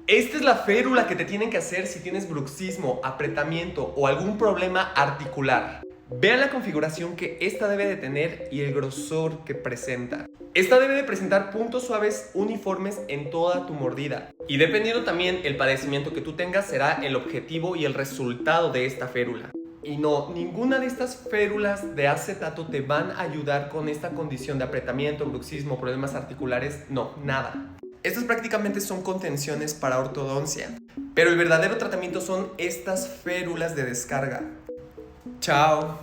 Esta es la férula que te tienen que hacer si tienes bruxismo, apretamiento o algún problema articular. Vean la configuración que esta debe de tener y el grosor que presenta. Esta debe de presentar puntos suaves uniformes en toda tu mordida. Y dependiendo también el padecimiento que tú tengas será el objetivo y el resultado de esta férula. Y no, ninguna de estas férulas de acetato te van a ayudar con esta condición de apretamiento, bruxismo, problemas articulares. No, nada. Estas prácticamente son contenciones para ortodoncia, pero el verdadero tratamiento son estas férulas de descarga. Chao.